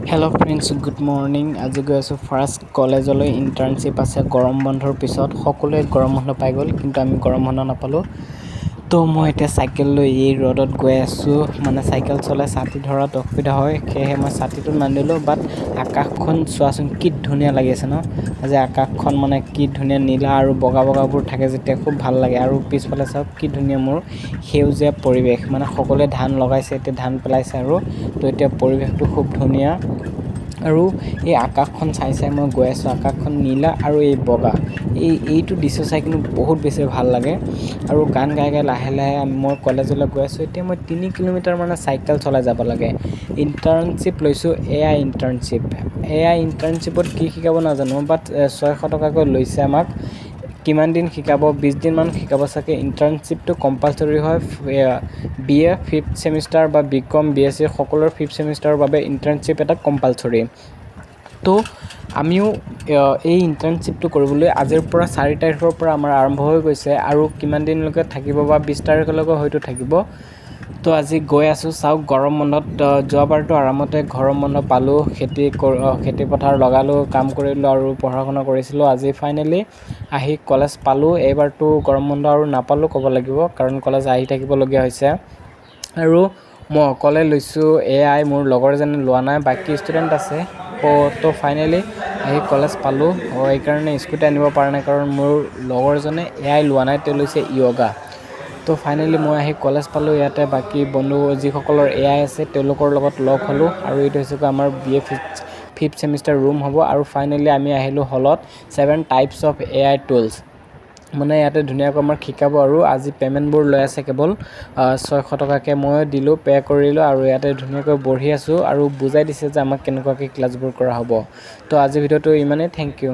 Hello' friends, good morning. আজি গৈ আছোঁ ফাৰ্ষ্ট কলেজলৈ। ইণ্টাৰ্ণশ্বিপ আছে গৰম বন্ধৰ পিছত। সকলোৱে গৰম বন্ধ পাই গ'ল, কিন্তু আমি গৰম বন্ধ নাপালোঁ। তো মই এতিয়া চাইকেল লৈ এই ৰ'দত গৈ আছোঁ। মানে চাইকেল চলাই ছাতি ধৰাত অসুবিধা হয়, সেয়েহে মই ছাতিটো নানিলোঁ। বাট আকাশখন চোৱাচোন, কি ধুনীয়া লাগি আছে ন। আজি আকাশখন মানে কি ধুনীয়া নীলা আৰু বগা বগাবোৰ থাকে যেতিয়া খুব ভাল লাগে। আৰু পিছফালে চাওক কি ধুনীয়া মোৰ সেউজীয়া পৰিৱেশ। মানে সকলোৱে ধান লগাইছে, এতিয়া ধান পেলাইছে আৰু তো এতিয়া পৰিৱেশটো খুব ধুনীয়া। আৰু এই আকাশখন চাই চাই মই গৈ আছোঁ। আকাশখন নীলা আৰু এই বগা, এইটো দৃশ্য চাই কিন্তু বহুত বেছি ভাল লাগে। আৰু গান গাই গাই লাহে লাহে মই কলেজলৈ গৈ আছোঁ। এতিয়া মই 3 কিলোমিটাৰ মানে চাইকেল চলাই যাব লাগে। ইণ্টাৰ্ণশ্বিপ লৈছোঁ, এআই ইণ্টাৰ্ণশ্বিপ। এআই ইণ্টাৰ্ণশ্বিপত কি শিকাব নাজানো, বাট 600 টকাকৈ লৈছে আমাক। কিমান দিন শিকাব? 20 দিনমান শিকাব চাগে। ইণ্টাৰ্ণশ্বিপটো কম্পালচৰি হয়। BA 5th ছেমিষ্টাৰ বা BCom BSc সকলোৰে 5th ছেমিষ্টাৰৰ বাবে ইণ্টাৰ্ণশ্বিপ এটা কম্পালচৰি। তো আমিও এই ইণ্টাৰ্ণশ্বিপটো কৰিবলৈ আজিৰ পৰা 4 তাৰিখৰ পৰা আমাৰ আৰম্ভ হৈ গৈছে। আৰু কিমান দিনলৈকে থাকিব বা 20 তাৰিখলৈকে হয়তো থাকিব। তো আজি গৈ আছোঁ। চাওক, গৰম বন্ধত যোৱাবাৰতো আৰামতে গৰম বন্ধ পালোঁ, খেতি পথাৰ লগালোঁ, কাম কৰিলোঁ আৰু পঢ়া শুনা কৰিছিলোঁ। আজি ফাইনেলি আহি কলেজ পালোঁ। এইবাৰতো গৰম বন্ধ আৰু নাপালোঁ ক'ব লাগিব, কাৰণ কলেজ আহি থাকিবলগীয়া হৈছে। আৰু মই অকলে লৈছোঁ এআই, মোৰ লগৰজনে লোৱা নাই, বাকী ষ্টুডেণ্ট আছে। তো ফাইনেলি আহি কলেজ পালোঁ। এইকাৰণে স্কুটি আনিব পৰা নাই, কাৰণ মোৰ লগৰজনে এআই লোৱা নাই, তেওঁ লৈছে য়োগা। তো ফাইনেলি মই আহি কলেজ পালোঁ। ইয়াতে বাকী বন্ধু যিসকলৰ এআই আছে তেওঁলোকৰ লগত লগ হ'লোঁ। আৰু এইটো হৈছে আমাৰ BA 5th ছেমিষ্টাৰ ৰুম হ'ব। আৰু ফাইনেলি আমি আহিলোঁ হলত। 7 টাইপছ অফ এআই টুলছ, মানে ইয়াতে ধুনীয়াকৈ আমাক শিকাব। আৰু আজি পে'মেণ্টবোৰ লৈ আছে কেৱল 600 টকাকৈ। মই দিলোঁ, পে' কৰিলোঁ, আৰু ইয়াতে ধুনীয়াকৈ বহি আছোঁ আৰু বুজাই দিছে যে আমাক কেনেকুৱাকৈ ক্লাছবোৰ কৰা হ'ব। তো আজিৰ ভিডিঅ'টো ইমানেই। Thank U.